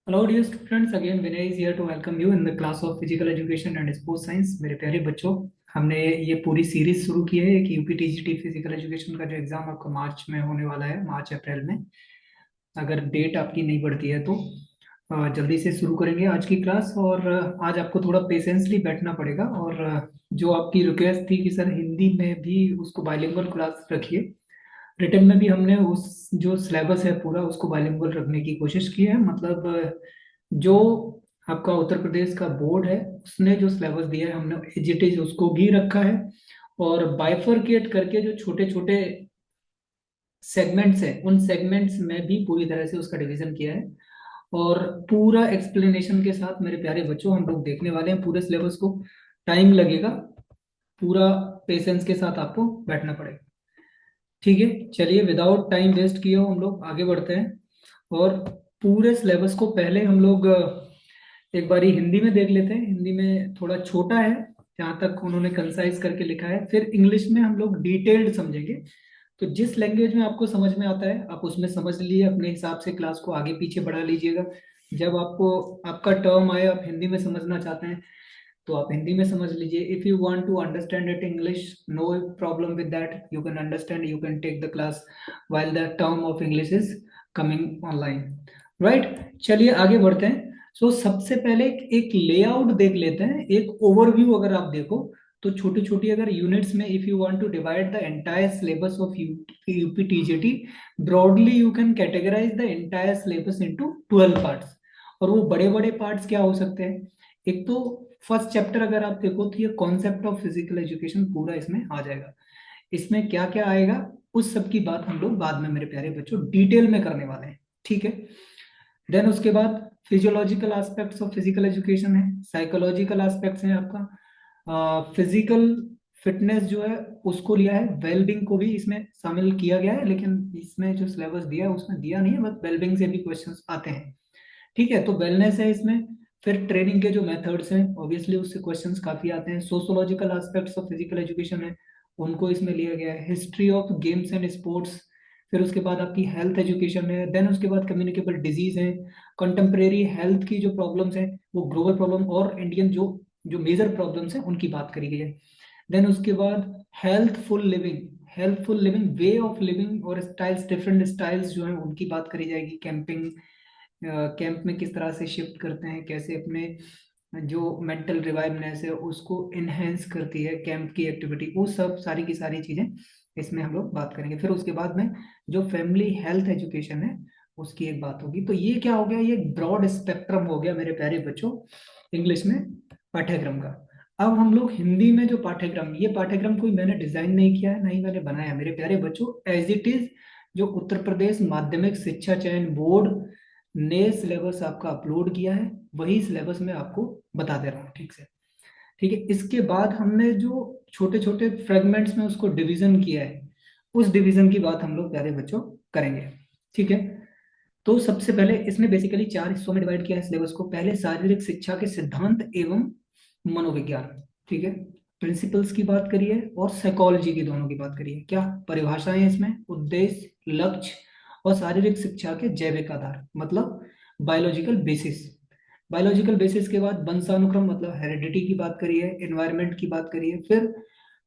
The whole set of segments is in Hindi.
Hello dear students, again Vinay is here to welcome you in the class of Physical Education and Sports Science। मेरे प्यारे बच्चों, हमने ये पूरी सीरीज शुरू की है कि यूपीटीजीटी फिजिकल एजुकेशन का जो एग्जाम आपका मार्च में होने वाला है, मार्च अप्रैल में। अगर डेट आपकी नहीं बढ़ती है तो जल्दी से शुरू करेंगे आज की क्लास। और आज आपको थोड़ा पेशेंसली बैठना पड़ेगा। और जो आपकी रिक्वेस्ट थी कि सर हिंदी में भी उसको बाइलिंगुअल क्लास रखिए, रिटर्न में भी हमने उस जो सिलेबस है पूरा उसको बाइलिंगुअल रखने की कोशिश की है। मतलब जो आपका उत्तर प्रदेश का बोर्ड है उसने जो सिलेबस दिया है हमने एज इट इज उसको भी रखा है। और बाइफरकेट करके जो छोटे छोटे सेगमेंट्स हैं उन सेगमेंट्स में भी पूरी तरह से उसका डिवीजन किया है। और पूरा एक्सप्लेनेशन के साथ मेरे प्यारे बच्चों हम लोग देखने वाले हैं पूरे सिलेबस को। टाइम लगेगा, पूरा पेशेंस के साथ आपको बैठना पड़ेगा। ठीक है, चलिए विदाउट टाइम वेस्ट किए हम लोग आगे बढ़ते हैं। और पूरे सिलेबस को पहले हम लोग एक बारी हिंदी में देख लेते हैं। हिंदी में थोड़ा छोटा है जहाँ तक उन्होंने कंसाइज करके लिखा है, फिर इंग्लिश में हम लोग डिटेल्ड समझेंगे। तो जिस लैंग्वेज में आपको समझ में आता है आप उसमें समझ लीजिए, अपने हिसाब से क्लास को आगे पीछे बढ़ा लीजिएगा। जब आपको आपका टर्म आए, आप हिंदी में समझना चाहते हैं तो आप हिंदी में समझ लीजिए। If you want to understand it English, no problem with that, you can understand, you can take the class while the term of English is coming online. Right, चलिए आगे बढ़ते हैं। सबसे पहले एक लेआउट देख लेते हैं, एक ओवरव्यू। अगर आप देखो तो छोटी छोटी अगर यूनिट्स में, if you want to divide the entire syllabus of UPTGT broadly, you can categorise the entire syllabus into 12 parts. और वो बड़े बड़े पार्ट्स क्या हो सकते हैं? एक तो फर्स्ट चैप्टर अगर आप देखो तो ये कॉन्सेप्ट ऑफ फिजिकल एजुकेशन पूरा इसमें आ जाएगा। इसमें क्या क्या आएगा उस सब की बात हम लोग बाद में मेरे प्यारे बच्चों डिटेल में करने वाले हैं। ठीक है, देन उसके बाद physiological aspects of physical education है, साइकोलॉजिकल एस्पेक्ट्स हैं आपका, फिजिकल फिटनेस जो है उसको लिया है, वेलबींग को भी इसमें शामिल किया गया है, लेकिन इसमें जो सिलेबस दिया है उसमें दिया नहीं है, बस वेलबींग से भी क्वेश्चंस आते हैं। ठीक है, तो वेलनेस है इसमें। फिर ट्रेनिंग के जो मेथड्स हैं ऑब्वियसली उससे क्वेश्चंस काफी आते हैं। Sociological aspects of physical education है, उनको इसमें लिया गया है। History of games and sports, फिर उसके बाद आपकी हेल्थ एजुकेशन है। देन उसके बाद कम्युनिकेबल डिजीज है, कंटेम्प्रेरी हेल्थ की जो प्रॉब्लम्स हैं वो ग्लोबल प्रॉब्लम और इंडियन जो जो मेजर प्रॉब्लम्स हैं उनकी बात करी गई है। देन उसके बाद healthful living, healthful living way of living और स्टाइल्स, डिफरेंट स्टाइल्स जो हैं उनकी बात करी जाएगी। कैंपिंग, कैंप में किस तरह से शिफ्ट करते हैं, कैसे अपने जो मेंटल रिवाइवनेस है उसको इनहेंस करती है कैंप की एक्टिविटी, वो सब सारी की सारी चीजें इसमें हम लोग बात करेंगे। फिर उसके बाद में जो फैमिली हेल्थ एजुकेशन है उसकी एक बात होगी। तो ये क्या हो गया, ये ब्रॉड स्पेक्ट्रम हो गया मेरे प्यारे बच्चों इंग्लिश में पाठ्यक्रम का। अब हम लोग हिंदी में जो पाठ्यक्रम, ये पाठ्यक्रम कोई मैंने डिजाइन नहीं किया है, ना ही मैंने बनाया मेरे प्यारे बच्चों, एज इट इज जो उत्तर प्रदेश माध्यमिक शिक्षा चयन बोर्ड ने सिलेबस आपका अपलोड किया है वही सिलेबस मैं आपको बता दे रहा हूँ। ठीक से, ठीक है। इसके बाद हमने जो छोटे छोटे फ्रेगमेंट्स में उसको डिवीजन किया है, उस डिवीजन की बात हम लोग प्यारे बच्चों करेंगे। ठीक है, तो सबसे पहले इसमें बेसिकली 4 हिस्सों में डिवाइड किया है सिलेबस को। पहले शारीरिक शिक्षा के सिद्धांत एवं मनोविज्ञान, ठीक है, प्रिंसिपल्स की बात करिए और साइकोलॉजी की, दोनों की बात करिए। क्या परिभाषाएं हैं इसमें, उद्देश्य, लक्ष्य और शारीरिक शिक्षा के जैविक आधार, मतलब बायोलॉजिकल बेसिस। बायोलॉजिकल बेसिस के बाद वंशानुक्रम मतलब हेरिडिटी की बात करिए, एनवायरनमेंट की बात करिए। फिर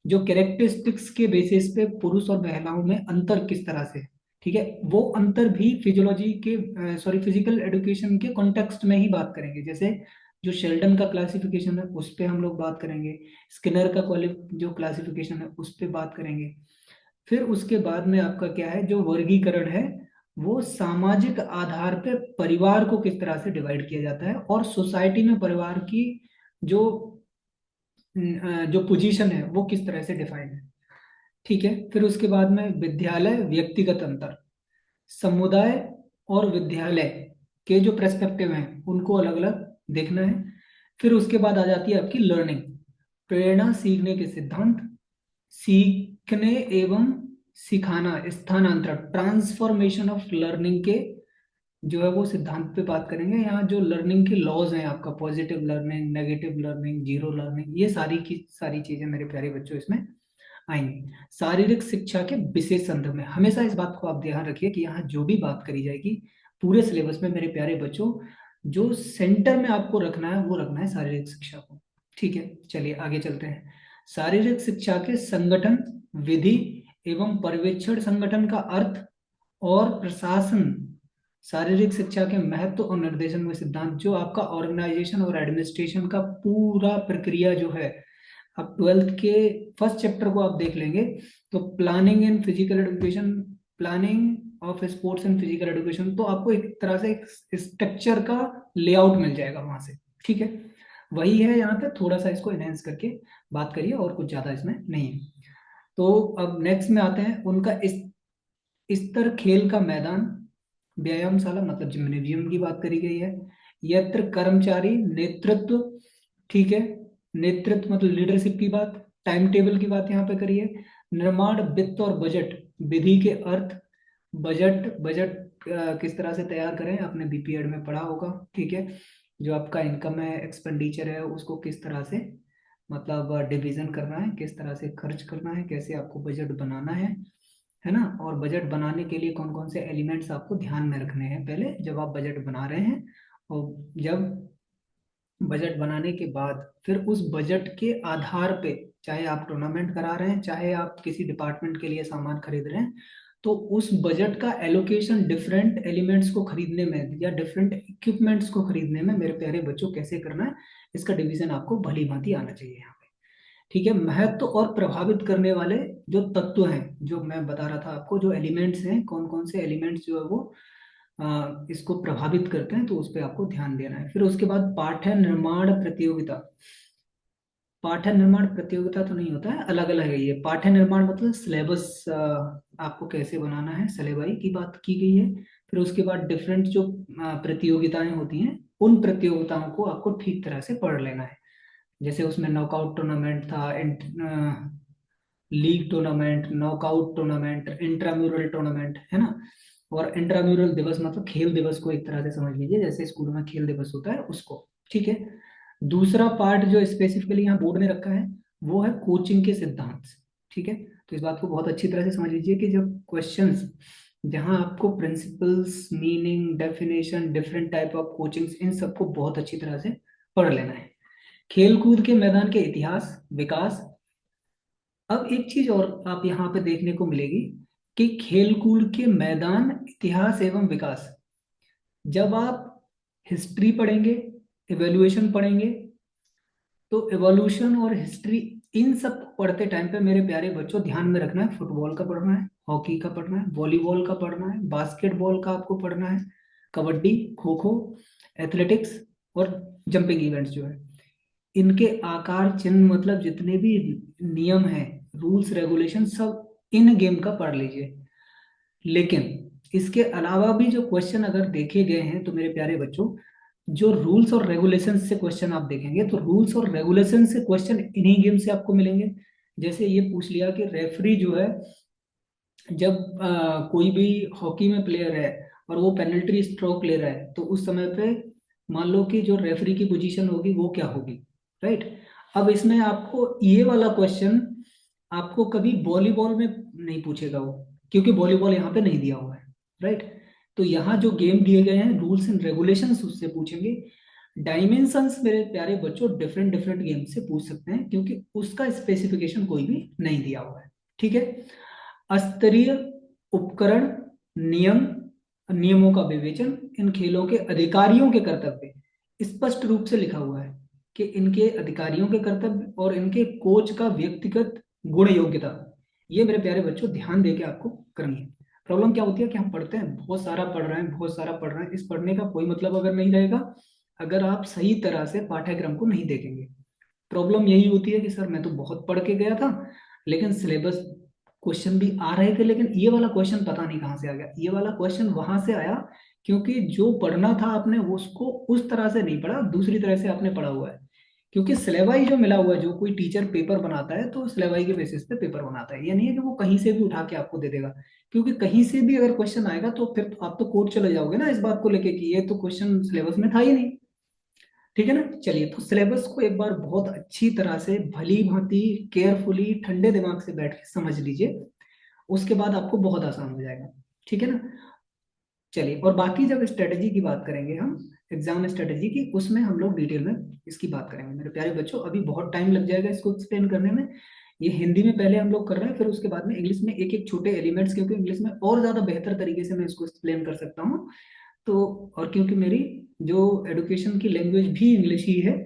जो कैरेक्टरिस्टिक्स के बेसिस पे पुरुष और महिलाओं में अंतर किस तरह से, ठीक है, वो अंतर भी फिजियोलॉजी के, सॉरी, फिजिकल एजुकेशन के कॉन्टेक्स्ट में ही बात करेंगे। जैसे जो शेल्डन का क्लासिफिकेशन है उस पे हम लोग बात करेंगे, स्किनर का जो क्लासिफिकेशन है उस पे बात करेंगे। फिर उसके बाद में आपका क्या है, जो वर्गीकरण है वो सामाजिक आधार पे परिवार को किस तरह से डिवाइड किया जाता है और सोसाइटी में परिवार की जो जो पोजीशन है वो किस तरह से डिफाइन है। ठीक है, फिर उसके बाद में विद्यालय व्यक्तिगत अंतर, समुदाय और विद्यालय के जो पर्सपेक्टिव हैं उनको अलग अलग देखना है। फिर उसके बाद आ जाती है आपकी लर्निंग, प्रेरणा, सीखने के सिद्धांत, सीखने एवं सिखाना, स्थानांतरण, ट्रांसफॉर्मेशन ऑफ लर्निंग के जो है वो सिद्धांत पे बात करेंगे। यहाँ जो लर्निंग के लॉज हैं आपका, positive learning, negative learning, zero learning, ये सारी की सारी चीजें मेरे प्यारे बच्चों इसमें आएंगी। शारीरिक शिक्षा के विशेष संदर्भ में हमेशा इस बात को आप ध्यान रखिए कि यहाँ जो भी बात करी जाएगी पूरे सिलेबस में मेरे प्यारे बच्चों, जो सेंटर में आपको रखना है वो रखना है शारीरिक शिक्षा को। ठीक है, चलिए आगे चलते हैं। शारीरिक शिक्षा के संगठन, विधि एवं पर्यवेक्षण, संगठन का अर्थ और प्रशासन, शारीरिक शिक्षा के महत्व और निर्देशन में सिद्धांत, जो आपका ऑर्गेनाइजेशन और एडमिनिस्ट्रेशन का पूरा प्रक्रिया जो है। अब ट्वेल्थ के फर्स्ट चैप्टर को आप देख लेंगे तो planning in physical education, planning of sports and physical education, तो आपको एक तरह से एक स्ट्रक्चर का लेआउट मिल जाएगा वहां से। ठीक है, वही है यहाँ पे, थोड़ा सा इसको एनहेंस करके बात करिए, और कुछ ज्यादा इसमें नहीं है। तो अब नेक्स्ट में आते हैं, उनका इस स्तर, खेल का मैदान, व्यायामशाला मतलब जिम्नेजियम की बात करी गई है। यत्र कर्मचारी नेतृत्व, ठीक है, नेतृत्व मतलब लीडरशिप की बात, टाइम टेबल की बात यहाँ पे करी है। निर्माण, वित्त और बजट, विधि के अर्थ, बजट, किस तरह से तैयार करें, आपने बीपीएड में पढ़ा होगा। ठीक है, जो आपका इनकम है, एक्सपेंडिचर है, उसको किस तरह से मतलब डिवीजन करना है, किस तरह से खर्च करना है, कैसे आपको बजट बनाना है ना। और बजट बनाने के लिए कौन कौन से एलिमेंट्स आपको ध्यान में रखने हैं पहले जब आप बजट बना रहे हैं, और जब बजट बनाने के बाद फिर उस बजट के आधार पे, चाहे आप टूर्नामेंट करा रहे हैं, चाहे आप किसी डिपार्टमेंट के लिए सामान खरीद रहे हैं, तो उस बजट का एलोकेशन डिफरेंट एलिमेंट्स को खरीदने में या डिफरेंट इक्विपमेंट्स को खरीदने में मेरे प्यारे बच्चों कैसे करना है, इसका डिवीजन आपको भली भांति आना चाहिए यहाँ पे। ठीक है, महत्व और प्रभावित करने वाले जो तत्व हैं, जो मैं बता रहा था आपको, जो एलिमेंट्स हैं, कौन कौन से एलिमेंट्स जो है वो इसको प्रभावित करते हैं, तो उस पर आपको ध्यान देना है। फिर उसके बाद पाठ्य निर्माण प्रतियोगिता, पाठ्य निर्माण प्रतियोगिता तो नहीं होता है, अलग अलग है ये। पाठ्य निर्माण मतलब सिलेबस आपको कैसे बनाना है, सिलेबस की बात की गई है। फिर उसके बाद डिफरेंट जो प्रतियोगिताएं होती हैं, उन प्रतियोगिताओं को आपको ठीक तरह से पढ़ लेना है। जैसे उसमें नॉकआउट टूर्नामेंट था, league tournament, knockout tournament, intramural tournament, है ना। और इंट्राम्यूरल दिवस मतलब खेल दिवस को एक तरह से समझ लीजिए, जैसे स्कूल में खेल दिवस होता है उसको। ठीक है, दूसरा पार्ट जो स्पेसिफिकली यहाँ बोर्ड ने रखा है वो है कोचिंग के सिद्धांत। ठीक है, तो इस बात को बहुत अच्छी तरह से समझ लीजिए कि जब क्वेश्चंस, जहाँ आपको principles, meaning, definition, different type of coachings, इन सबको बहुत अच्छी तरह से पढ़ लेना है। खेल कूद के मैदान के इतिहास, विकास। अब एक चीज और आप यहाँ पे देखने को मिलेगी कि खेलकूद के मैदान, इतिहास एवं विकास, जब आप हिस्ट्री पढ़ेंगे, इवेल्युएशन पढ़ेंगे, तो इवोल्यूशन और हिस्ट्री, इन सब पढ़ते टाइम पे मेरे प्यारे बच्चों ध्यान में रखना है, फुटबॉल का पढ़ना है, हॉकी का पढ़ना है, वॉलीबॉल का पढ़ना है, बास्केटबॉल का आपको पढ़ना है, कबड्डी, खो खो, एथलेटिक्स और जंपिंग इवेंट्स जो है, इनके आकार चिन्ह मतलब जितने भी नियम हैं, रूल्स रेगुलेशन, सब इन गेम का पढ़ लीजिए। लेकिन इसके अलावा भी जो क्वेश्चन अगर देखे गए हैं तो मेरे प्यारे बच्चों, जो रूल्स और रेगुलेशन से क्वेश्चन आप देखेंगे तो रूल्स और रेगुलेशन से क्वेश्चन इन्हीं गेम से आपको मिलेंगे। जैसे ये पूछ लिया कि रेफरी जो है, जब कोई भी हॉकी में प्लेयर है और वो पेनल्टी स्ट्रोक ले रहा है, तो उस समय पे मान लो कि जो रेफरी की पोजीशन होगी वो क्या होगी, राइट। अब इसमें आपको ये वाला क्वेश्चन आपको कभी वॉलीबॉल में नहीं पूछेगा वो, क्योंकि वॉलीबॉल यहाँ पे नहीं दिया हुआ है, राइट। तो यहाँ जो गेम दिए गए हैं, रूल्स एंड रेगुलेशंस उससे पूछेंगे। डायमेंशंस मेरे प्यारे बच्चों डिफरेंट डिफरेंट गेम से पूछ सकते हैं, क्योंकि उसका स्पेसिफिकेशन कोई भी नहीं दिया हुआ है। ठीक है, स्तरीय उपकरण, नियम, नियमों का विवेचन, इन खेलों के अधिकारियों के कर्तव्य स्पष्ट रूप से लिखा हुआ है कि इनके अधिकारियों के कर्तव्य और इनके कोच का व्यक्तिगत गुण योग्यता, ये मेरे प्यारे बच्चों ध्यान दे के आपको करनी है। प्रॉब्लम क्या होती है कि हम पढ़ते हैं, बहुत सारा पढ़ रहे हैं, बहुत सारा पढ़ रहे हैं, इस पढ़ने का कोई मतलब अगर नहीं रहेगा अगर आप सही तरह से पाठ्यक्रम को नहीं देखेंगे। प्रॉब्लम यही होती है कि सर मैं तो बहुत पढ़ के गया था, लेकिन सिलेबस क्वेश्चन भी आ रहे थे, लेकिन ये वाला क्वेश्चन पता नहीं कहाँ से आ गया। ये वाला क्वेश्चन वहां से आया क्योंकि जो पढ़ना था आपने उसको उस तरह से नहीं पढ़ा, दूसरी तरह से आपने पढ़ा हुआ है। क्योंकि सिलेबाई जो मिला हुआ है, जो कोई टीचर पेपर बनाता है तो सिलेबाई के बेसिस पे पेपर बनाता है, ये नहीं है कि वो कहीं से भी उठा के आपको दे देगा। क्योंकि कहीं से भी अगर क्वेश्चन आएगा तो फिर तो आप तो कोर्ट चले जाओगे ना इस बात को लेके कि ये तो क्वेश्चन सिलेबस में था ही नहीं। ठीक है ना, चलिए तो सिलेबस को एक बार बहुत अच्छी तरह से भली भांति केयरफुली ठंडे दिमाग से बैठ के समझ लीजिए, उसके बाद आपको बहुत आसान हो जाएगा। ठीक है ना। चलिए, और बाकी जब स्ट्रेटेजी की बात करेंगे हम, एग्जाम स्ट्रेटेजी की, उसमें हम लोग डिटेल में इसकी बात करेंगे मेरे प्यारे बच्चों। अभी बहुत टाइम लग जाएगा इसको एक्सप्लेन करने में। ये हिंदी में पहले हम लोग कर रहे हैं, फिर उसके बाद में इंग्लिश में एक एक छोटे एलिमेंट्स, क्योंकि इंग्लिश में और ज्यादा बेहतर तरीके से मैं इसको एक्सप्लेन कर सकता हूँ। तो और क्योंकि मेरी जो एडुकेशन की लैंग्वेज भी इंग्लिश ही है,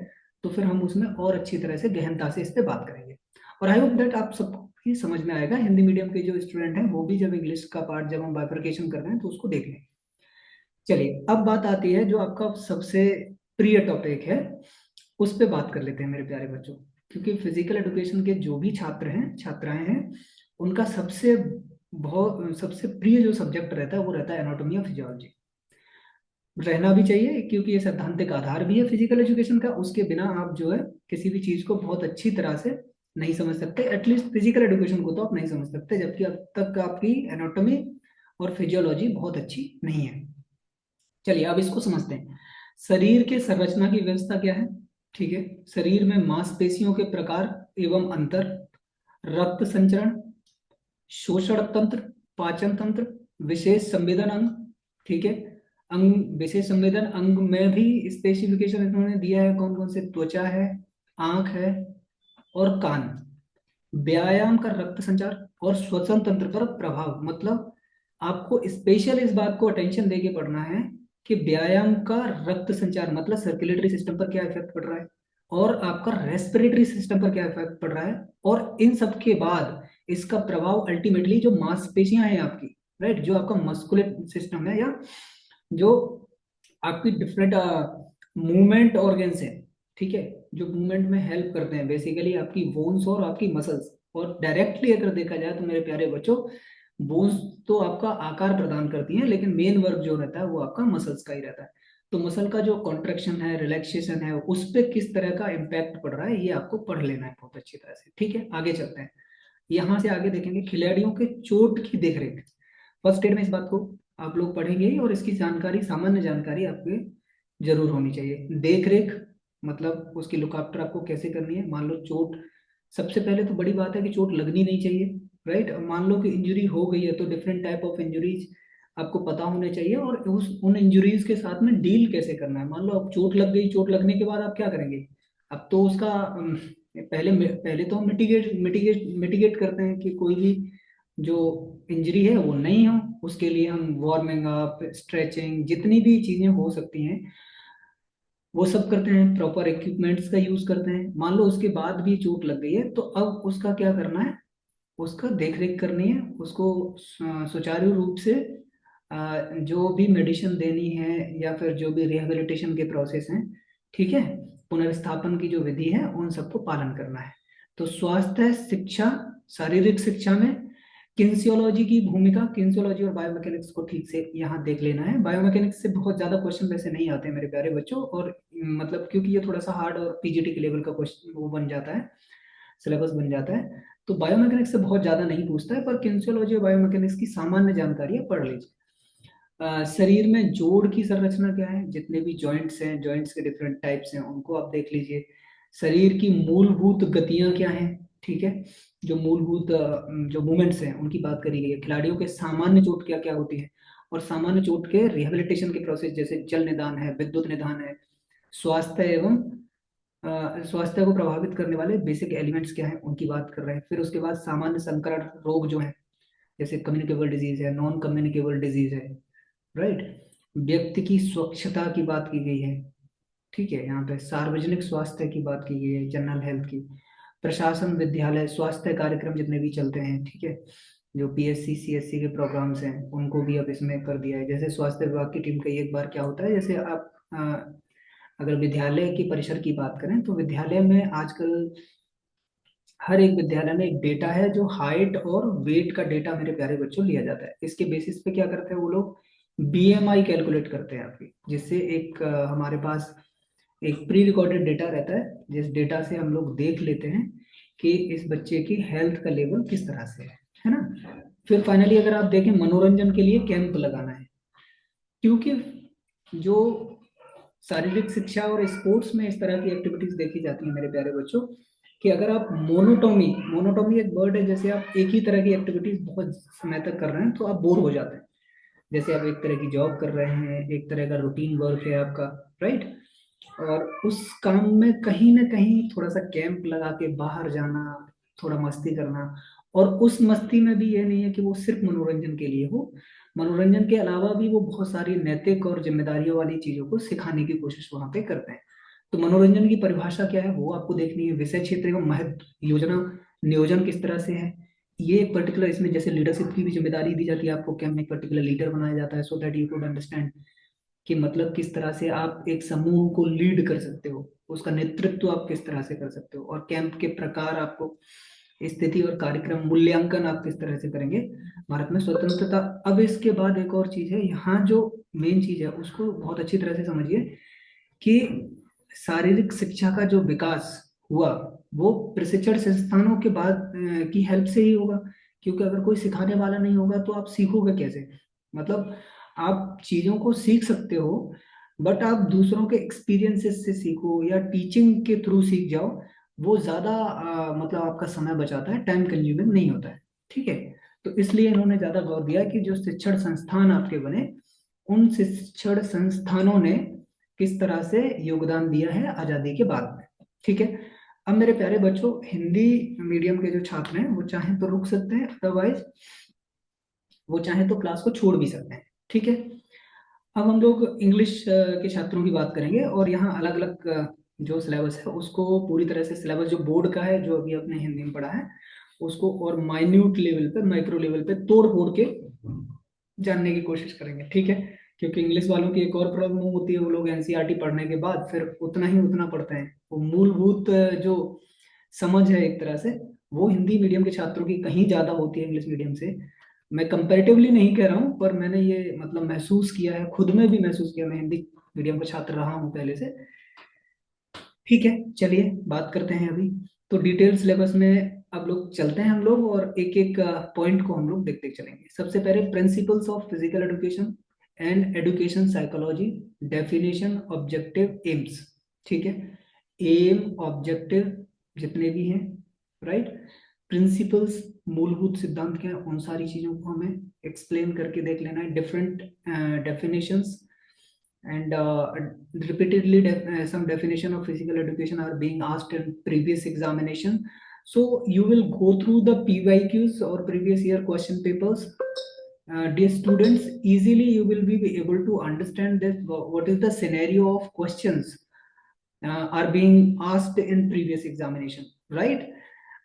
तो फिर हम उसमें और अच्छी तरह से गहनता से इस पे बात करेंगे। और आई होप दैट आप सबको ही समझ में आएगा, हिंदी मीडियम के जो स्टूडेंट हैं वो भी जब इंग्लिश का पार्ट जब हम बाइफरकेशन कर रहे हैं तो उसको देख लें। चलिए, अब बात आती है जो आपका सबसे प्रिय टॉपिक है, उस पे बात कर लेते हैं मेरे प्यारे बच्चों। क्योंकि फिजिकल एडुकेशन के जो भी छात्र हैं, छात्राएं हैं, उनका सबसे प्रिय जो सब्जेक्ट रहता है वो रहता है एनाटॉमी ऑफ फिजियोलॉजी। रहना भी चाहिए, क्योंकि ये सैद्धांतिक आधार भी है फिजिकल एजुकेशन का। उसके बिना आप जो है किसी भी चीज को बहुत अच्छी तरह से नहीं समझ सकते। एटलीस्ट फिजिकल एजुकेशन को तो आप नहीं समझ सकते जबकि अब तक आपकी एनाटॉमी और फिजियोलॉजी बहुत अच्छी नहीं है। चलिए, अब इसको समझते हैं। शरीर के संरचना की व्यवस्था क्या है? ठीक है, शरीर में मांसपेशियों के प्रकार एवं अंतर, रक्त संचरण, शोषण तंत्र, पाचन तंत्र, विशेष संवेदन अंग। ठीक है, अंग, विशेष संवेदन अंग में भी स्पेसिफिकेशन इन्होंने दिया है, कौन कौन से? त्वचा है, आंख है, और कान। व्यायाम का रक्त संचार और श्वसन तंत्र पर प्रभाव, मतलब आपको स्पेशल इस बात को अटेंशन देके पढ़ना है कि व्यायाम का रक्त संचार मतलब सर्कुलेटरी सिस्टम पर क्या इफेक्ट पड़ रहा है, और आपका रेस्पिरेटरी सिस्टम पर क्या इफेक्ट पड़ रहा है, और इन सब के बाद इसका प्रभाव अल्टीमेटली जो मांसपेशियां हैं आपकी, राइट, जो आपका मस्कुलर सिस्टम है, या जो आपकी डिफरेंट मूवमेंट ऑर्गन्स हैं, ठीक है, जो मूवमेंट में हेल्प करते हैं, बेसिकली आपकी बोन्स और आपकी मसल्स। और डायरेक्टली अगर देखा जाए तो मेरे प्यारे बच्चों, बोन्स तो आपका आकार प्रदान करती हैं, लेकिन मेन वर्क जो रहता है वो आपका मसल्स का ही रहता है। तो मसल का जो कॉन्ट्रेक्शन है, रिलैक्सेशन है, उस पर किस तरह का इम्पैक्ट पड़ रहा है, ये आपको पढ़ लेना है बहुत अच्छी तरह से। ठीक है, आगे चलते हैं। यहाँ से आगे देखेंगे खिलाड़ियों के चोट की देखरेख। फर्स्ट एड में इस बात को आप लोग पढ़ेंगे ही, और इसकी जानकारी, सामान्य जानकारी आपके जरूर होनी चाहिए। देख रेख मतलब उसकी लुक आफ्टर आपको कैसे करनी है। मान लो चोट, सबसे पहले तो बड़ी बात है कि चोट लगनी नहीं चाहिए, राइट। मान लो कि इंजरी हो गई है तो डिफरेंट टाइप ऑफ इंजरीज आपको पता होने चाहिए, और उस उन इंजरीज के साथ में डील कैसे करना है। मान लो अब चोट लग गई, चोट लगने के बाद आप क्या करेंगे? अब तो उसका पहले पहले तो हम मिटिगेट मिटिगेट मिटिगेट करते हैं कि कोई भी जो इंजरी है वो नहीं हो। उसके लिए हम वार्मिंग अप, स्ट्रेचिंग, जितनी भी चीजें हो सकती हैं वो सब करते हैं, प्रॉपर इक्विपमेंट्स का यूज करते हैं। मान लो उसके बाद भी चोट लग गई है तो अब उसका क्या करना है? उसका देख रेख करनी है, उसको सुचारू रूप से जो भी मेडिसिन देनी है, या फिर जो भी रिहेबिलिटेशन के प्रोसेस हैं, ठीक है, पुनर्स्थापन की जो विधि है, उन सबको पालन करना है। तो स्वास्थ्य शिक्षा, शारीरिक शिक्षा में किन्सियोलॉजी की भूमिका, किन्सियोलॉजी और बायोमैकेनिक्स को ठीक से यहाँ देख लेना है। बायोमैकेनिक्स से बहुत ज्यादा क्वेश्चन वैसे नहीं आते मेरे प्यारे बच्चों, और मतलब क्योंकि ये थोड़ा सा हार्ड और पीजीटी के लेवल का क्वेश्चन वो बन जाता है, सिलेबस बन जाता है। तो बायोमैकेनिक्स से बहुत ज्यादा नहीं पूछता है, पर किन्सियोलॉजी और बायोमैकेनिक्स की सामान्य जानकारी पढ़ लीजिए। शरीर में जोड़ की संरचना क्या है, जितने भी जॉइंट्स हैं, जॉइंट्स के डिफरेंट टाइप्स हैं, उनको आप देख लीजिए। शरीर की मूलभूत गतियां क्या हैं, ठीक है, जो मूलभूत जो मूवमेंट्स हैं उनकी बात करी गई है। खिलाड़ियों के सामान्य चोट क्या क्या होती है, और सामान्य चोट के रिहेबिलिटेशन के प्रोसेस, जैसे जल निदान है, विद्युत निदान है, स्वास्थ्य एवं स्वास्थ्य को प्रभावित करने वाले बेसिक एलिमेंट्स क्या हैं, उनकी बात कर रहे हैं। फिर उसके बाद सामान्य संकरण रोग जो है, जैसे कम्युनिकेबल डिजीज है, नॉन कम्युनिकेबल डिजीज है, राइट। व्यक्ति की स्वच्छता की बात की गई है, ठीक है, यहाँ पे सार्वजनिक स्वास्थ्य की बात की गई है, जनरल हेल्थ की। प्रशासन, विद्यालय, स्वास्थ्य कार्यक्रम जितने भी चलते हैं, ठीक है, जो पीएससी सीएससी के प्रोग्राम्स हैं उनको भी अब इसमें कर दिया है। जैसे स्वास्थ्य विभाग की टीम का एक बार क्या होता है, जैसे आप अगर विद्यालय की परिसर की बात करें तो विद्यालय में आजकल हर एक विद्यालय में एक डेटा है, जो हाइट और वेट का डेटा मेरे प्यारे बच्चों लिया जाता है। इसके बेसिस पे क्या करते हैं वो लोग? बीएमआई कैलकुलेट करते हैं आपकी, जिससे एक हमारे पास एक प्री रिकॉर्डेड डेटा रहता है, जिस डेटा से हम लोग देख लेते हैं कि इस बच्चे की हेल्थ का लेवल किस तरह से है ना। फिर फाइनली अगर आप देखें, मनोरंजन के लिए कैंप लगाना है, क्योंकि जो शारीरिक शिक्षा और स्पोर्ट्स में इस तरह की एक्टिविटीज देखी जाती है मेरे प्यारे बच्चों, कि अगर आप मोनोटोमी, मोनोटोमी एक वर्ड है, जैसे आप एक ही तरह की एक्टिविटीज बहुत समय तक कर रहे हैं तो आप बोर हो जाते हैं। जैसे आप एक तरह की जॉब कर रहे हैं, एक तरह का रूटीन वर्क है आपका, राइट। और उस काम में कहीं ना कहीं थोड़ा सा कैंप लगा के बाहर जाना, थोड़ा मस्ती करना। और उस मस्ती में भी ये नहीं है कि वो सिर्फ मनोरंजन के लिए हो, मनोरंजन के अलावा भी वो बहुत सारी नैतिक और जिम्मेदारियों वाली चीजों को सिखाने की कोशिश वहां पे करते हैं। तो मनोरंजन की परिभाषा क्या है वो आपको देखनी है, विषय क्षेत्र एवं महत्व, योजना नियोजन किस तरह से है। ये एक पर्टिकुलर, इसमें जैसे लीडरशिप की भी जिम्मेदारी दी जाती है आपको, कैंप में एक पर्टिकुलर लीडर बनाया जाता है, so that you could understand कि मतलब किस तरह से आप एक समूह को लीड कर सकते हो, उसका नेतृत्व आप किस तरह से कर सकते हो, और कैंप के प्रकार आपको, स्थिति और कार्यक्रम मूल्यांकन आप किस तरह से करेंगे भारत में स्वतंत्रता। अब इसके बाद एक और चीज है, यहाँ जो मेन चीज है उसको बहुत अच्छी तरह से समझिए कि शारीरिक शिक्षा का जो विकास हुआ वो प्रशिक्षण संस्थानों के बाद की हेल्प से ही होगा। क्योंकि अगर कोई सिखाने वाला नहीं होगा तो आप सीखोगे कैसे। मतलब आप चीजों को सीख सकते हो, बट आप दूसरों के एक्सपीरियंसेस से सीखो या टीचिंग के थ्रू सीख जाओ, वो ज्यादा मतलब आपका समय बचाता है, टाइम कंज्यूमिंग नहीं होता है। ठीक है। तो इसलिए इन्होंने ज्यादा गौर दिया कि जो शिक्षण संस्थान आपके बने, उन शिक्षण संस्थानों ने किस तरह से योगदान दिया है आजादी के बाद में। ठीक है। अब मेरे प्यारे बच्चों, हिंदी मीडियम के जो छात्र हैं वो चाहें तो रुक सकते हैं, अदरवाइज वो चाहें तो क्लास को छोड़ भी सकते हैं। ठीक है। अब हम लोग इंग्लिश के छात्रों की बात करेंगे, और यहाँ अलग अलग जो सिलेबस है उसको पूरी तरह से, सिलेबस जो बोर्ड का है जो अभी अपने हिंदी में पढ़ा है उसको और माइन्यूट लेवल पे, माइक्रो लेवल पे तोड़ फोड़ के जानने की कोशिश करेंगे। ठीक है। क्योंकि इंग्लिश वालों की एक और प्रॉब्लम होती है, वो लोग एनसीईआरटी पढ़ने के बाद फिर उतना ही उतना पढ़ते हैं, वो मूलभूत जो समझ है एक तरह से, वो हिंदी मीडियम के छात्रों की कहीं ज्यादा होती है इंग्लिश मीडियम से। मैं कंपैरेटिवली नहीं कह रहा हूँ, पर मैंने ये मतलब महसूस किया है, खुद में भी महसूस किया, मैं हिंदी मीडियम का छात्र रहा हूँ पहले से। ठीक है। चलिए बात करते हैं अभी, तो डिटेल सिलेबस में अब लोग चलते हैं हम लोग, और एक एक पॉइंट को हम लोग देखते चलेंगे। सबसे पहले principles of physical education and education psychology, definition, objective, AIIMS. ठीक है। एम, ऑब्जेक्टिव जितने भी हैं, राइट। प्रिंसिपल्स, मूलभूत सिद्धांत क्या है, उन सारी चीजों को हमें एक्सप्लेन करके देख लेना है। Different definitions and repeatedly some definition of physical education are being asked in previous examination, so you will go through the pyqs or previous year question papers. Dear students, easily you will be able to understand that what is the scenario of questions are being asked in previous examination, right.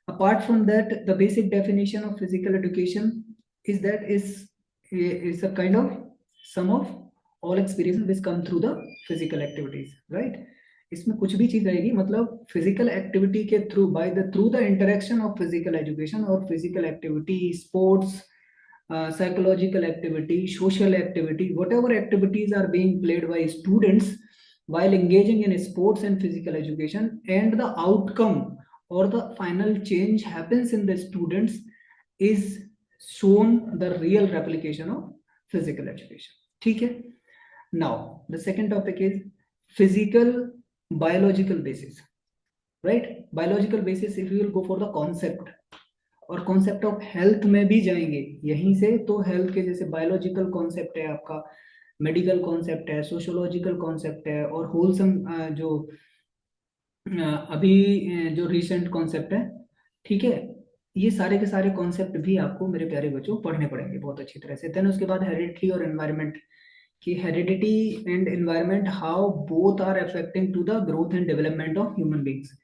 Apart from that, the basic definition of physical education is that is a kind of sum of all experiences which come through the physical activities, right. इसमें कुछ भी चीज रहेगी, मतलब फिजिकल एक्टिविटी के through, by the through the interaction of physical education और physical activity, sports, psychological activity, social activity, whatever activities are being played by students while engaging in sports and physical education, and the outcome or the final change happens in the students, is shown the real replication of physical education. ठीक है। Now the second topic is physical biological basis, right. Biological basis, if you will go for the concept, और कॉन्सेप्ट ऑफ हेल्थ में भी जाएंगे यहीं से, तो हेल्थ के जैसे बायोलॉजिकल कॉन्सेप्ट है आपका, मेडिकल कॉन्सेप्ट है, सोशोलॉजिकल कॉन्सेप्ट है, और होलसम जो अभी जो रिसेंट कॉन्सेप्ट है। ठीक है। ये सारे के सारे कॉन्सेप्ट भी आपको मेरे प्यारे बच्चों पढ़ने पड़ेंगे बहुत अच्छी तरह से। देन उसके बाद हेरिडिटी और एनवायरनमेंट, कि heredity and environment, how both are affecting to the growth and development of human beings.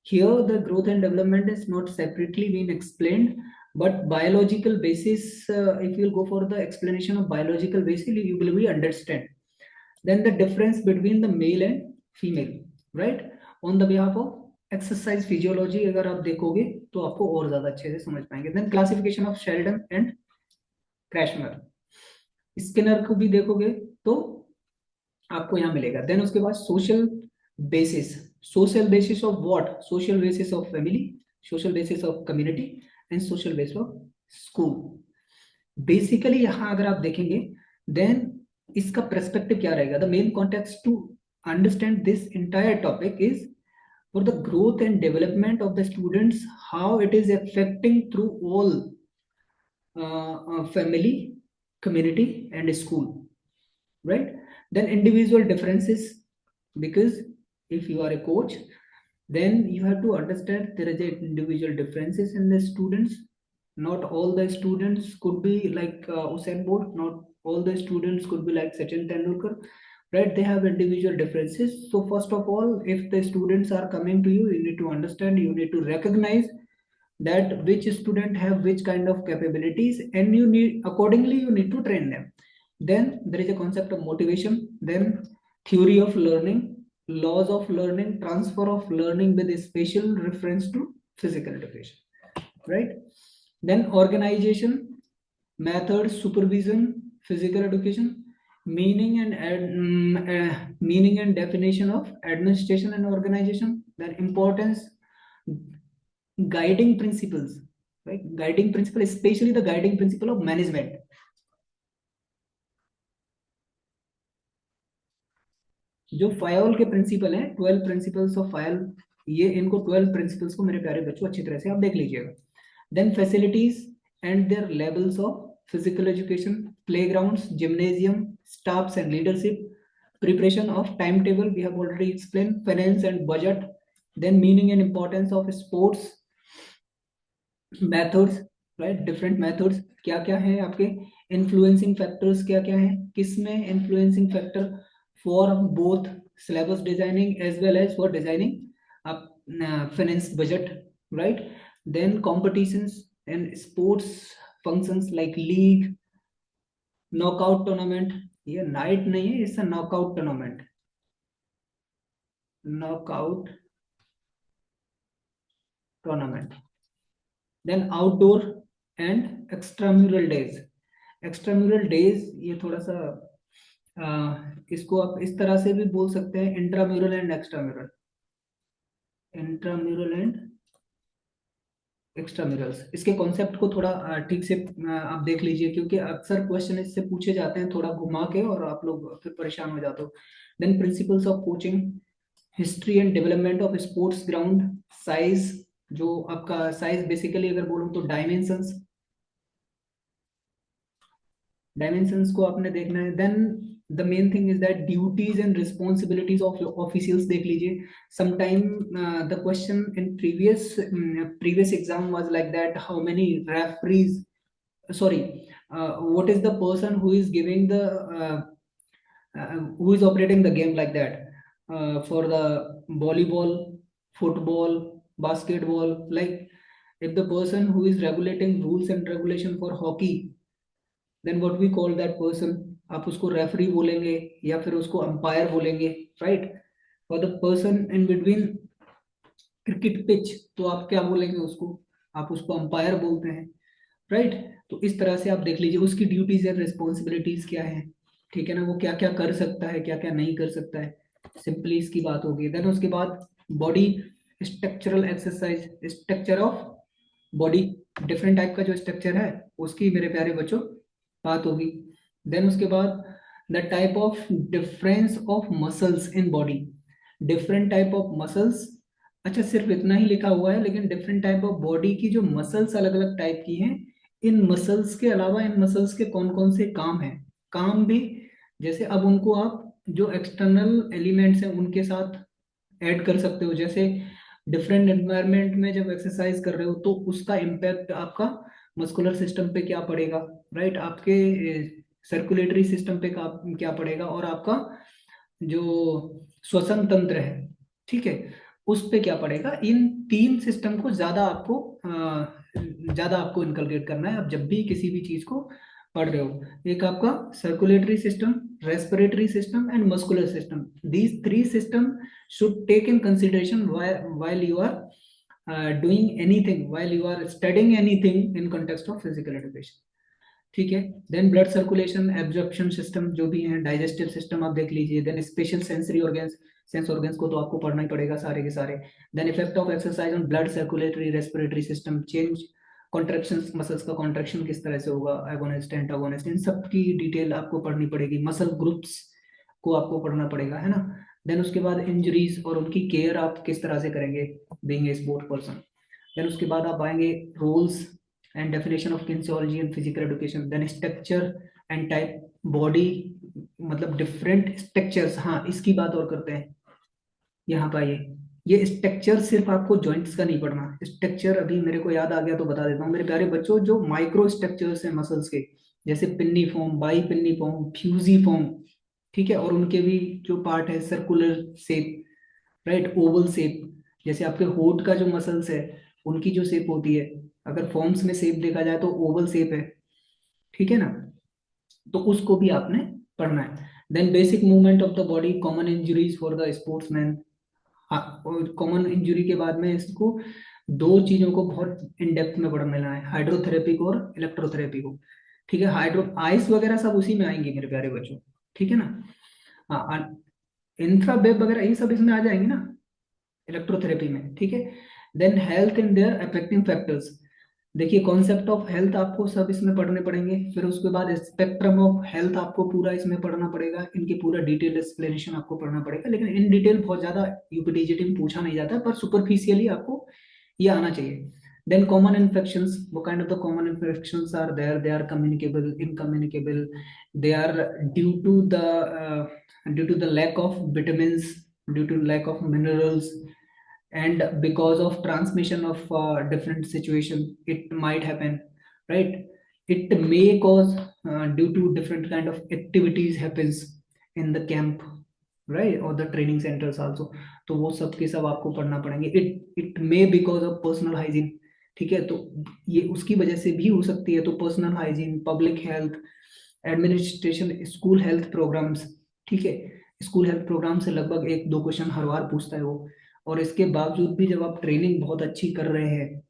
Here, the growth and development is not separately being explained, but biological basis. If you'll go for the explanation of biological basis, you will be understand. Then the difference between the male and female, right? On the behalf of exercise physiology, अगर आप देखोगे तो आपको और ज्यादा अच्छे से समझ पाएंगे। Then classification of Sheldon and Krashmer, Skinner को भी देखोगे तो आपको यहाँ मिलेगा। देन उसके बाद social basis, social basis of what, social basis of family, social basis of community, and social basis of school. Basically यहाँ अगर आप देखेंगे, देन इसका पर्सपेक्टिव क्या रहेगा, the main context to understand this entire topic is for the growth and development of the students, how it is affecting through all family, community, and school, right? Then individual differences, because if you are a coach, then you have to understand there is a individual differences in the students. Not all the students could be like Usain Bolt. Not all the students could be like Sachin Tendulkar, right? They have individual differences. So first of all, if the students are coming to you, you need to understand, you need to recognize that which student have which kind of capabilities, and you need accordingly you need to train them. Then there is a concept of motivation, then theory of learning, laws of learning, transfer of learning with a special reference to physical education, right? Then organization, method, supervision, physical education, meaning and definition of administration and organization. Then importance, guiding principles, right? Guiding principle, especially the guiding principle of management. जो फायोल के प्रिंसिपल हैं, 12 प्रिंसिपल्स ऑफ फायोल, ये इनको 12 प्रिंसिपल्स को मेरे प्यारे बच्चों अच्छी तरह से आप देख लीजिएगा. Then facilities and their levels of physical education, playgrounds, gymnasium, staffs and leadership, preparation of timetable, we have already explained, finance and budget. Then meaning and importance of sports, methods, right? Different methods क्या क्या है आपके, influencing factors क्या क्या है, किसमें influencing factor for both syllabus designing as well as for designing up finance budget, right? Then competitions and sports functions like league, knockout tournament, ये नाइट नहीं है, इससे knockout tournament, knockout tournament. Then outdoor and extramural days. Extramural days ये थोड़ा सा इसको आप इस तरह से भी बोल सकते हैं, intramural and extramural, intramural and extramurals. इसके कॉन्सेप्ट को थोड़ा ठीक से आप देख लीजिए, क्योंकि अक्सर क्वेश्चन इससे पूछे जाते हैं थोड़ा घुमा के और आप लोग फिर परेशान हो जाते हो. Then principles of coaching, history and development of sports ground, size, जो आपका साइज बेसिकली अगर बोलूं तो डायमेंशंस, डायमेंशंस को आपने देखना है. Then the main thing is that duties and responsibilities of officials देख लीजिए. Sometime the question in previous exam was like that, how many referees, sorry, what is the person who is giving the who is operating the game like that, for the volleyball, football, basketball, like if the person who is regulating rules and regulation for hockey, then what we call that person, आप उसको रेफरी बोलेंगे या फिर उसको अंपायर बोलेंगे, right? For the person in between cricket pitch, तो आप क्या बोलेंगे उसको, आप उसको अंपायर बोलते हैं, राइट? तो इस तरह से आप देख लीजिए उसकी ड्यूटीज एंड रिस्पॉन्सिबिलिटीज क्या है, ठीक है ना, वो क्या क्या कर सकता है, क्या क्या नहीं कर सकता है, सिंपली इसकी बात होगी. देन उसके बाद body structural exercise, structure of body, different type का जो स्ट्रक्चर है उसकी मेरे प्यारे बच्चों बात होगी. देन उसके बाद the type of difference of muscles in body, different type of muscles. अच्छा, सिर्फ इतना ही लिखा हुआ है, लेकिन डिफरेंट टाइप ऑफ बॉडी की जो मसल्स अलग अलग टाइप की हैं, इन मसल्स के अलावा इन मसल्स के कौन कौन से काम हैं, काम भी, जैसे अब उनको आप जो एक्सटर्नल एलिमेंट्स हैं उनके साथ ऐड कर सकते हो. जैसे डिफरेंट एनवायरनमेंट में जब एक्सरसाइज कर रहे हो तो उसका इम्पैक्ट आपका मस्कुलर सिस्टम पे क्या पड़ेगा, राइट? आपके सर्कुलेटरी सिस्टम पे क्या पड़ेगा, और आपका जो श्वसन तंत्र है, ठीक है, उस पे क्या पड़ेगा. इन तीन सिस्टम को ज्यादा आपको इनकलकेट करना है आप जब भी किसी भी चीज को पढ़ रहे हो. एक आपका circulatory system, respiratory system and muscular system. These three system should take in consideration while you are doing anything, while you are studying anything in context of physical education, ठीक है. Then blood circulation, absorption system जो भी है, डाइजेस्टिव सिस्टम आप देख लीजिए. Then special sensory organs, sense organs को तो आपको पढ़ना ही पड़ेगा सारे के सारे. Then effect of exercise on blood circulatory respiratory system, change contraction, muscles का कॉन्ट्रैक्शन किस तरह से होगा, एगोनिस्ट एंटागोनिस्ट, इन सब की डिटेल आपको पढ़नी पड़ेगी. मसल ग्रुप्स को आपको पढ़ना पड़ेगा, है ना. देन उसके बाद इंजरीज और उनकी केयर आप किस तरह से करेंगे being a sport person. Then उसके बाद आप आएंगे roles and definition of kinesiology and physical education. Then structure and type body, मतलब डिफरेंट स्ट्रक्चर्स। हाँ, इसकी बात और करते हैं। यहाँ पर ये स्ट्रक्चर सिर्फ आपको जॉइंट्स का नहीं पढ़ना। स्ट्रक्चर अभी मेरे को याद आ गया तो बता देता हूँ मेरे प्यारे बच्चों, जो माइक्रो स्ट्रक्चर्स हैं मसल्स के, जैसे pennate form, bipennate form, fusiform, ठीक है, और उनके भी जो पार्ट है, circular shape, right, oval shape. जैसे आपके होठ का जो मसल्स है, उनकी जो शेप होती है, अगर फॉर्म्स में शेप देखा जाए तो ओवल शेप है, ठीक है ना। तो उसको भी आपने पढ़ना है। Then basic movement of the body, common injuries for the sportsman. हाँ, और कॉमन इंजरी के बाद में इसको दो चीजों को बहुत इन डेप्थ में पढ़ना है, हाइड्रोथेरेपी को और इलेक्ट्रोथेरेपी को। ठीक है, हाइड्रो आइस वगैरह सब उसी में आएंगे मेरे प्यारे बच्चों, ठीक है ना। हाँ, इंफ्रावेव वगैरह ये सब इसमें आ जाएंगे ना, इलेक्ट्रोथेरेपी में, ठीक है। Then health in their affecting factors. देखिए, कॉन्सेप्ट ऑफ हेल्थ आपको सब इसमें पढ़ने पड़ेंगे। फिर उसके बाद स्पेक्ट्रम ऑफ हेल्थ आपको पूरा इसमें पढ़ना पड़ेगा, इनकी पूरा डिटेल एक्सप्लेनेशन आपको पढ़ना पड़ेगा। लेकिन इन डिटेल बहुत ज्यादा यूपीटीजीटी में पूछा नहीं जाता, पर सुपरफिशियली आपको ये आना चाहिए। देन कॉमन इन्फेक्शंस, वो kind of the common infections are there, they are communicable, incommunicable, they are due to the lack of vitamins, due to lack of minerals, and because of transmission of different situation it might happen, right. It may cause due to different kind of activities happens in the camp, right, or the training centers also। तो वो सब के सब आपको पढ़ना पड़ेंगे। It may because of personal hygiene, ठीक है, तो ये उसकी वजह से भी हो सकती है। तो personal hygiene, public health, administration, school health programmes, ठीक है। स्कूल हेल्थ प्रोग्राम से लगभग एक दो क्वेश्चन हर बार पूछता है वो। और इसके बावजूद भी जब आप ट्रेनिंग बहुत अच्छी कर रहे हैं,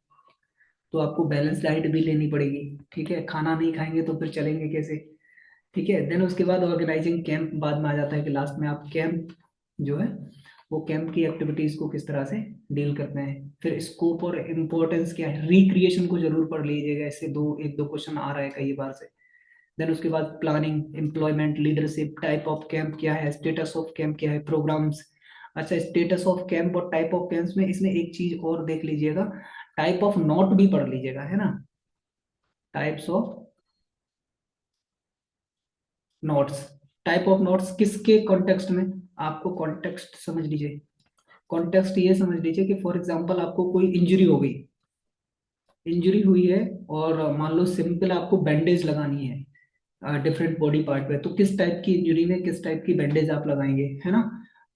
तो आपको बैलेंस डाइट भी लेनी पड़ेगी, ठीक है। खाना नहीं खाएंगे तो फिर चलेंगे कैसे, ठीक है। देन उसके बाद ऑर्गेनाइजिंग कैंप बाद में आ जाता है कि लास्ट में आप कैंप जो है, वो कैंप की एक्टिविटीज को किस तरह से डील करते हैं। फिर स्कोप और इम्पोर्टेंस क्या है, रिक्रिएशन को जरूर पढ़ लीजिएगा, इससे एक दो क्वेश्चन आ रहा है कई बार से। देन उसके बाद planning, employment, leadership, type of camp क्या है, स्टेटस ऑफ कैंप क्या है, प्रोग्राम्स। अच्छा, स्टेटस ऑफ कैंप और टाइप ऑफ कैंप्स में इसमें एक चीज और देख लीजिएगा, टाइप ऑफ नोट भी पढ़ लीजिएगा, है ना। Types of notes, type of notes किसके कॉन्टेक्स्ट में, आपको कॉन्टेक्स्ट समझ लीजिए। कॉन्टेक्स्ट ये समझ लीजिए कि फॉर एग्जांपल आपको कोई इंजरी हो गई, इंजरी हुई है, और मान लो सिंपल आपको बैंडेज लगानी है डिफरेंट बॉडी पार्ट पे, तो किस टाइप की इंजरी में किस टाइप की बैंडेज आप लगाएंगे, है ना।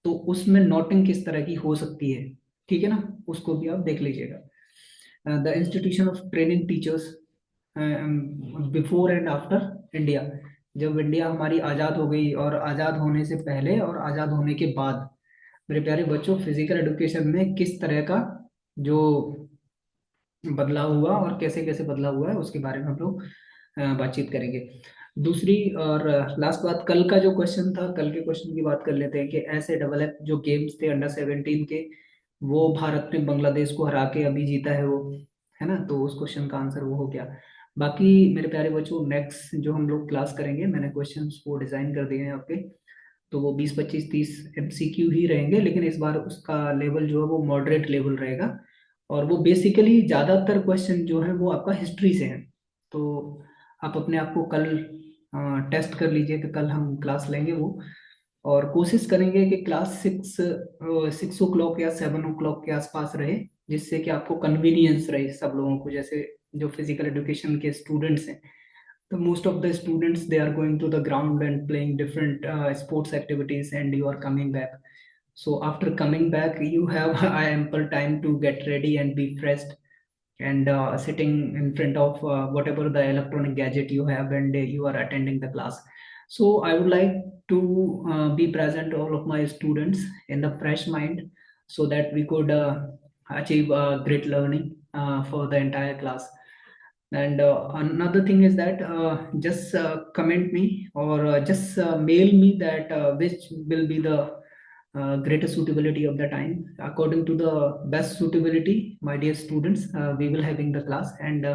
तो उसमें नोटिंग किस तरह की हो सकती है, ठीक है ना, उसको भी आप देख लीजिएगा। The institution of training teachers before and after India. जब इंडिया हमारी आज़ाद हो गई, और आज़ाद होने से पहले और आज़ाद होने के बाद, मेरे प्यारे बच्चों, फिजिकल एजुकेशन में किस तरह का जो बदलाव हुआ और कैसे कैसे बदलाव हुआ है, उसके बारे में हम लोग बातचीत करेंगे। दूसरी और लास्ट बात, कल का जो क्वेश्चन था, कल के क्वेश्चन की बात कर लेते हैं कि ऐसे डबल एफ जो गेम्स थे अंडर 17 के, वो भारत ने बांग्लादेश को हरा के अभी जीता है वो, है ना। तो उस क्वेश्चन का आंसर वो हो गया। बाकी मेरे प्यारे बच्चों, नेक्स्ट जो हम लोग क्लास करेंगे, मैंने क्वेश्चंस वो डिजाइन कर दिए हैं आपके। तो वो 20 25 30 MCQ ही रहेंगे, लेकिन इस बार उसका लेवल जो है वो मॉडरेट लेवल रहेगा। और वो बेसिकली ज़्यादातर क्वेश्चन जो है वो आपका हिस्ट्री से है। तो आप अपने आप को कल टेस्ट कर लीजिए कि कल हम क्लास लेंगे वो। और कोशिश करेंगे कि क्लास 6 o'clock या 7 o'clock के आसपास रहे, जिससे कि आपको कन्वीनियंस रहे सब लोगों को। जैसे जो फिजिकल एजुकेशन के स्टूडेंट्स हैं, the most of the students, they are going to the ground and playing different sports activities, and you are coming back. So after coming back, you have ample time to get ready and be fresh, and sitting in front of whatever the electronic gadget you have, and you are attending the class. So I would like to be present all of my students in the fresh mind, so that we could achieve great learning for the entire class. And another thing is that just comment me, or just mail me that which will be the greater suitability of the time. According to the best suitability, my dear students, we will having the class, and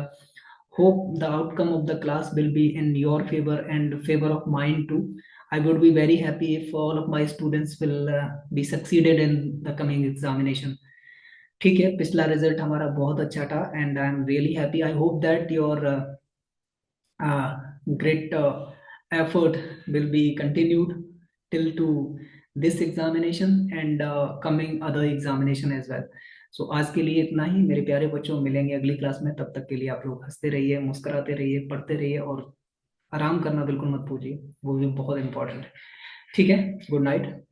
hope the outcome of the class will be in your favor and favor of mine too. I would be very happy if all of my students will be succeeded in the coming examination. ठीक है, पिछला रिजल्ट हमारा बहुत अच्छा था, and I am really happy. I hope that your great effort will be continued till to this examination and coming other examination as well. So आज के लिए इतना ही मेरे प्यारे बच्चों, मिलेंगे अगली क्लास में। तब तक के लिए आप लोग हंसते रहिए, मुस्कुराते रहिए, पढ़ते रहिए, और आराम करना बिल्कुल मत भूलिए, वो भी बहुत इंपॉर्टेंट है। ठीक है, गुड नाइट।